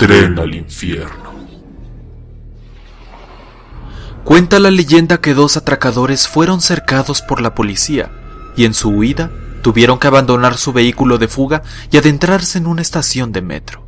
tren al infierno. Cuenta la leyenda que 2 atracadores fueron cercados por la policía y en su huida tuvieron que abandonar su vehículo de fuga y adentrarse en una estación de metro.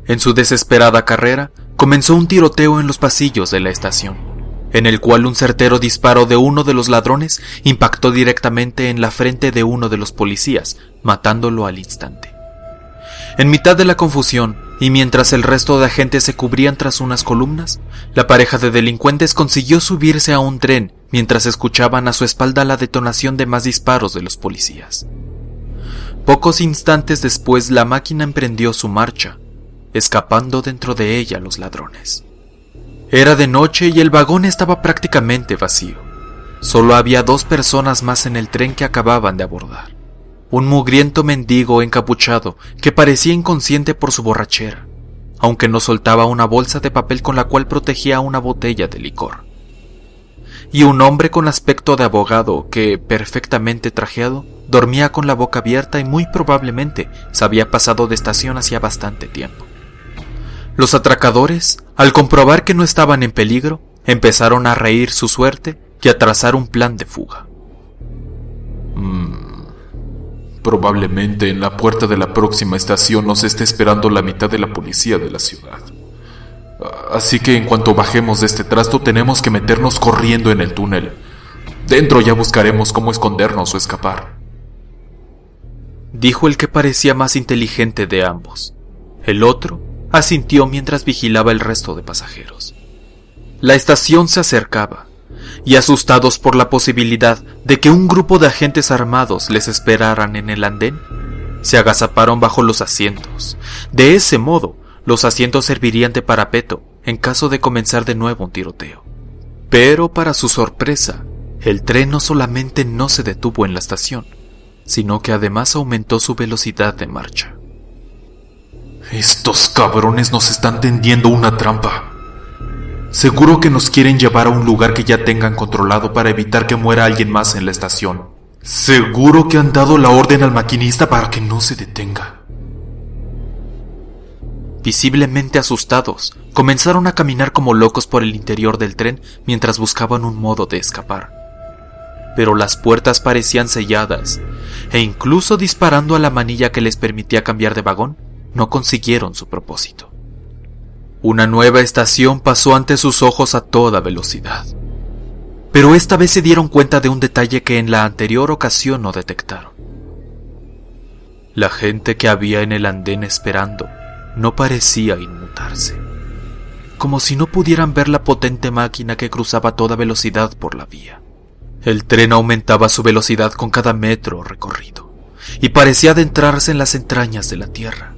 En su desesperada carrera, comenzó un tiroteo en los pasillos de la estación, en el cual un certero disparo de uno de los ladrones impactó directamente en la frente de uno de los policías, matándolo al instante. En mitad de la confusión, y mientras el resto de agentes se cubrían tras unas columnas, la pareja de delincuentes consiguió subirse a un tren mientras escuchaban a su espalda la detonación de más disparos de los policías. Pocos instantes después la máquina emprendió su marcha, escapando dentro de ella los ladrones. Era de noche y el vagón estaba prácticamente vacío. Solo había 2 personas más en el tren que acababan de abordar. Un mugriento mendigo encapuchado que parecía inconsciente por su borrachera, aunque no soltaba una bolsa de papel con la cual protegía una botella de licor. Y un hombre con aspecto de abogado que, perfectamente trajeado, dormía con la boca abierta y muy probablemente se había pasado de estación hacía bastante tiempo. Los atracadores, al comprobar que no estaban en peligro, empezaron a reír su suerte y a trazar un plan de fuga. Probablemente en la puerta de la próxima estación nos esté esperando la mitad de la policía de la ciudad. Así que en cuanto bajemos de este trasto tenemos que meternos corriendo en el túnel. Dentro ya buscaremos cómo escondernos o escapar, dijo el que parecía más inteligente de ambos. El otro asintió mientras vigilaba el resto de pasajeros. La estación se acercaba, y asustados por la posibilidad de que un grupo de agentes armados les esperaran en el andén, se agazaparon bajo los asientos. De ese modo, los asientos servirían de parapeto en caso de comenzar de nuevo un tiroteo. Pero para su sorpresa, el tren no solamente no se detuvo en la estación, sino que además aumentó su velocidad de marcha. Estos cabrones nos están tendiendo una trampa. Seguro que nos quieren llevar a un lugar que ya tengan controlado para evitar que muera alguien más en la estación. Seguro que han dado la orden al maquinista para que no se detenga. Visiblemente asustados, comenzaron a caminar como locos por el interior del tren mientras buscaban un modo de escapar. Pero las puertas parecían selladas, e incluso disparando a la manilla que les permitía cambiar de vagón, no consiguieron su propósito. Una nueva estación pasó ante sus ojos a toda velocidad. Pero esta vez se dieron cuenta de un detalle que en la anterior ocasión no detectaron. La gente que había en el andén esperando no parecía inmutarse, como si no pudieran ver la potente máquina que cruzaba a toda velocidad por la vía. El tren aumentaba su velocidad con cada metro recorrido, y parecía adentrarse en las entrañas de la tierra,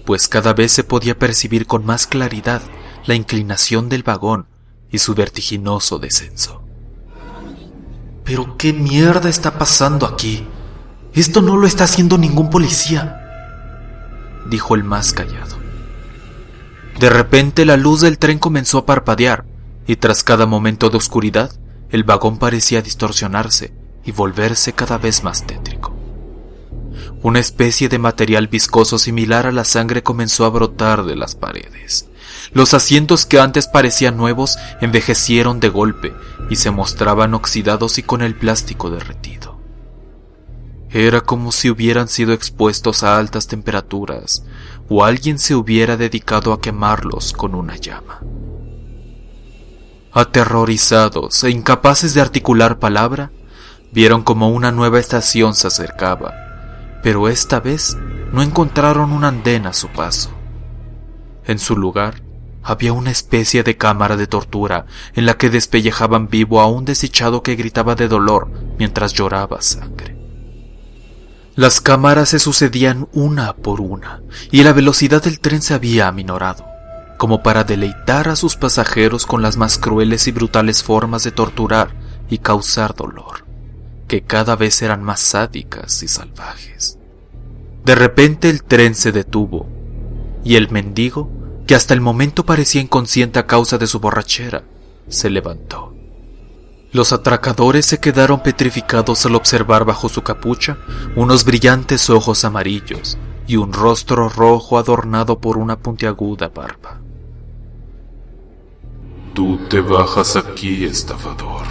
pues cada vez se podía percibir con más claridad la inclinación del vagón y su vertiginoso descenso. ¿Pero qué mierda está pasando aquí? Esto no lo está haciendo ningún policía, dijo el más callado. De repente la luz del tren comenzó a parpadear, y tras cada momento de oscuridad, el vagón parecía distorsionarse y volverse cada vez más tétrico. Una especie de material viscoso similar a la sangre comenzó a brotar de las paredes. Los asientos que antes parecían nuevos envejecieron de golpe y se mostraban oxidados y con el plástico derretido. Era como si hubieran sido expuestos a altas temperaturas o alguien se hubiera dedicado a quemarlos con una llama. Aterrorizados e incapaces de articular palabra, vieron como una nueva estación se acercaba, pero esta vez no encontraron un andén a su paso. En su lugar, había una especie de cámara de tortura en la que despellejaban vivo a un desdichado que gritaba de dolor mientras lloraba sangre. Las cámaras se sucedían una por una, y la velocidad del tren se había aminorado, como para deleitar a sus pasajeros con las más crueles y brutales formas de torturar y causar dolor, que cada vez eran más sádicas y salvajes. De repente el tren se detuvo, y el mendigo, que hasta el momento parecía inconsciente a causa de su borrachera, se levantó. Los atracadores se quedaron petrificados al observar bajo su capucha unos brillantes ojos amarillos y un rostro rojo adornado por una puntiaguda barba. «Tú te bajas aquí, estafador»,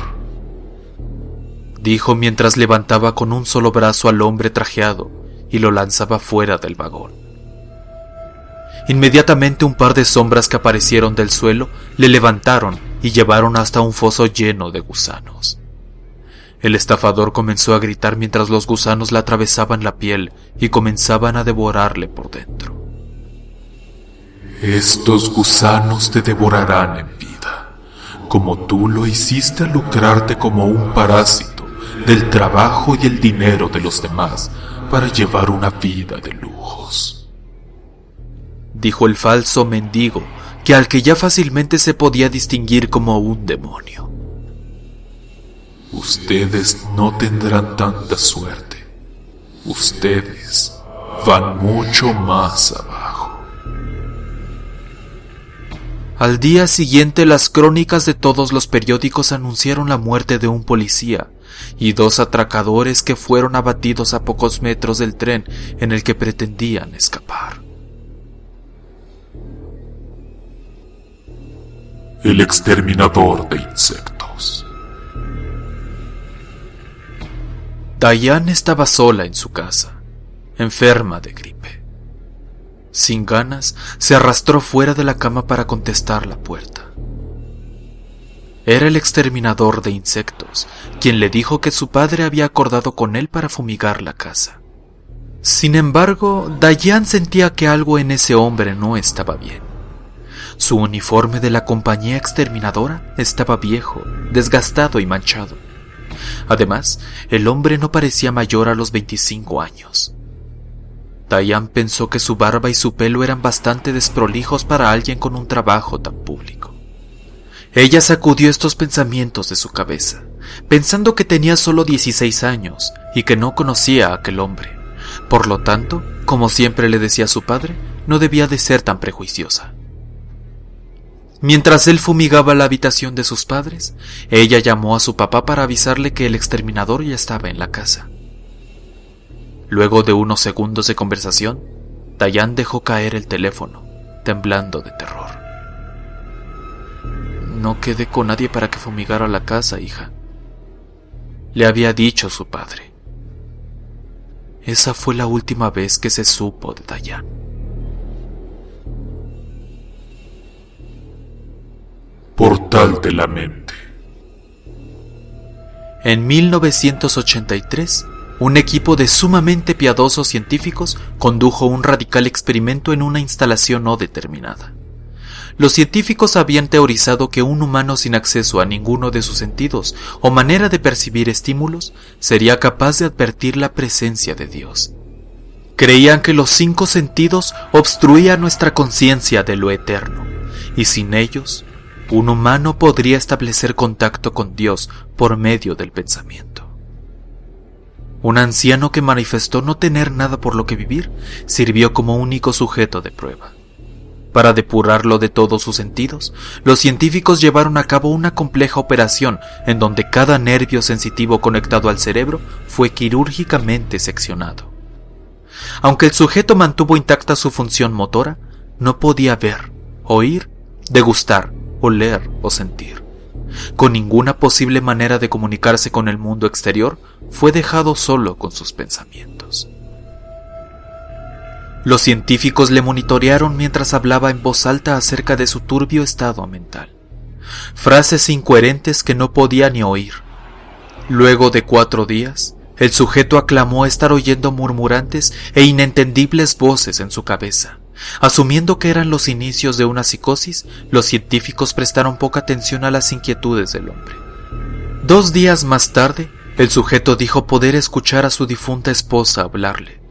dijo mientras levantaba con un solo brazo al hombre trajeado y lo lanzaba fuera del vagón. Inmediatamente un par de sombras que aparecieron del suelo le levantaron y llevaron hasta un foso lleno de gusanos. El estafador comenzó a gritar mientras los gusanos le atravesaban la piel y comenzaban a devorarle por dentro. «Estos gusanos te devorarán en vida, como tú lo hiciste al lucrarte como un parásito del trabajo y el dinero de los demás para llevar una vida de lujos», dijo el falso mendigo, al que ya fácilmente se podía distinguir como un demonio. «Ustedes no tendrán tanta suerte. Ustedes van mucho más abajo». Al día siguiente, las crónicas de todos los periódicos anunciaron la muerte de un policía y 2 atracadores que fueron abatidos a pocos metros del tren en el que pretendían escapar. El exterminador de insectos. Diane estaba sola en su casa, enferma de gripe. Sin ganas, se arrastró fuera de la cama para contestar la puerta. Era el exterminador de insectos, quien le dijo que su padre había acordado con él para fumigar la casa. Sin embargo, Diane sentía que algo en ese hombre no estaba bien. Su uniforme de la compañía exterminadora estaba viejo, desgastado y manchado. Además, el hombre no parecía mayor a los 25 años. Diane pensó que su barba y su pelo eran bastante desprolijos para alguien con un trabajo tan público. Ella sacudió estos pensamientos de su cabeza, pensando que tenía solo 16 años y que no conocía a aquel hombre. Por lo tanto, como siempre le decía a su padre, no debía de ser tan prejuiciosa. Mientras él fumigaba la habitación de sus padres, ella llamó a su papá para avisarle que el exterminador ya estaba en la casa. Luego de unos segundos de conversación, Diane dejó caer el teléfono, temblando de terror. «No quedé con nadie para que fumigara la casa, hija», le había dicho su padre. Esa fue la última vez que se supo de Diane. Portal de la mente. En 1983, un equipo de sumamente piadosos científicos condujo un radical experimento en una instalación no determinada. Los científicos habían teorizado que un humano sin acceso a ninguno de sus sentidos o manera de percibir estímulos sería capaz de advertir la presencia de Dios. Creían que los 5 sentidos obstruían nuestra conciencia de lo eterno, y sin ellos, un humano podría establecer contacto con Dios por medio del pensamiento. Un anciano que manifestó no tener nada por lo que vivir sirvió como único sujeto de prueba. Para depurarlo de todos sus sentidos, los científicos llevaron a cabo una compleja operación en donde cada nervio sensitivo conectado al cerebro fue quirúrgicamente seccionado. Aunque el sujeto mantuvo intacta su función motora, no podía ver, oír, degustar, oler o sentir. Con ninguna posible manera de comunicarse con el mundo exterior, fue dejado solo con sus pensamientos. Los científicos le monitorearon mientras hablaba en voz alta acerca de su turbio estado mental. Frases incoherentes que no podía ni oír. Luego de 4 días, el sujeto aclamó estar oyendo murmurantes e inentendibles voces en su cabeza. Asumiendo que eran los inicios de una psicosis, los científicos prestaron poca atención a las inquietudes del hombre. 2 días más tarde, el sujeto dijo poder escuchar a su difunta esposa hablarle,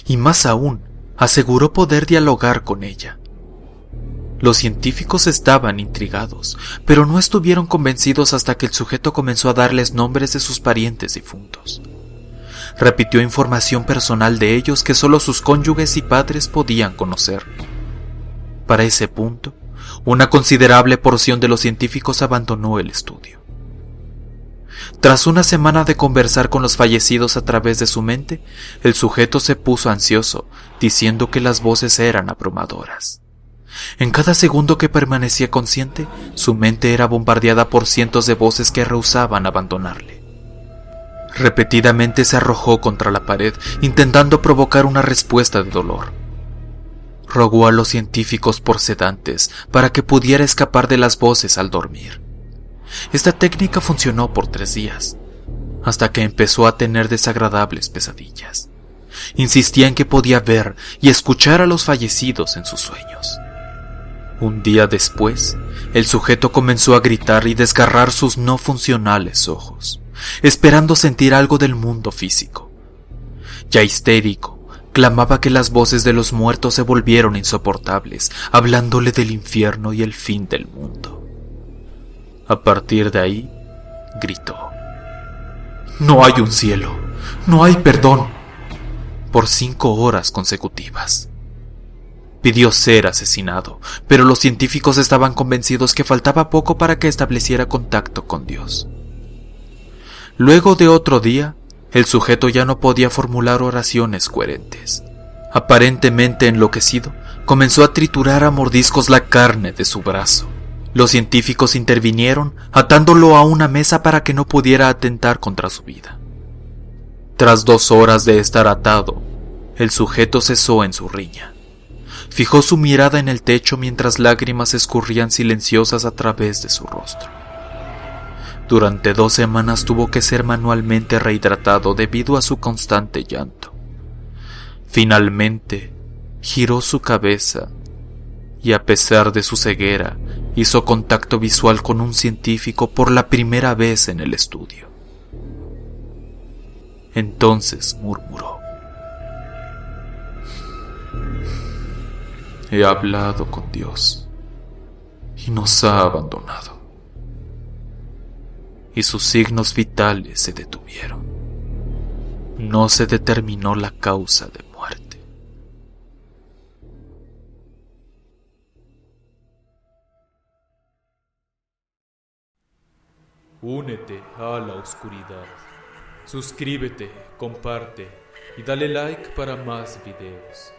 y más aún, aseguró poder dialogar con ella. Los científicos estaban intrigados, pero no estuvieron convencidos hasta que el sujeto comenzó a darles nombres de sus parientes difuntos. Repitió información personal de ellos que solo sus cónyuges y padres podían conocer. Para ese punto, una considerable porción de los científicos abandonó el estudio. Tras una semana de conversar con los fallecidos a través de su mente, el sujeto se puso ansioso, diciendo que las voces eran abrumadoras. En cada segundo que permanecía consciente, su mente era bombardeada por cientos de voces que rehusaban abandonarle. Repetidamente se arrojó contra la pared, intentando provocar una respuesta de dolor. Rogó a los científicos por sedantes para que pudiera escapar de las voces al dormir. Esta técnica funcionó por 3 días, hasta que empezó a tener desagradables pesadillas. Insistía en que podía ver y escuchar a los fallecidos en sus sueños. Un día después, el sujeto comenzó a gritar y desgarrar sus no funcionales ojos, esperando sentir algo del mundo físico. Ya histérico, clamaba que las voces de los muertos se volvieron insoportables, hablándole del infierno y el fin del mundo. A partir de ahí, gritó: «No hay un cielo, no hay perdón», por 5 horas consecutivas. Pidió ser asesinado, pero los científicos estaban convencidos que faltaba poco para que estableciera contacto con Dios. Luego de otro día, el sujeto ya no podía formular oraciones coherentes. Aparentemente enloquecido, comenzó a triturar a mordiscos la carne de su brazo. Los científicos intervinieron, atándolo a una mesa para que no pudiera atentar contra su vida. Tras 2 horas de estar atado, el sujeto cesó en su riña. Fijó su mirada en el techo mientras lágrimas escurrían silenciosas a través de su rostro. Durante 2 semanas tuvo que ser manualmente rehidratado debido a su constante llanto. Finalmente, giró su cabeza y, a pesar de su ceguera, hizo contacto visual con un científico por la primera vez en el estudio. Entonces murmuró: «He hablado con Dios y nos ha abandonado». Y sus signos vitales se detuvieron. No se determinó la causa de muerte. Únete a la oscuridad. Suscríbete, comparte y dale like para más videos.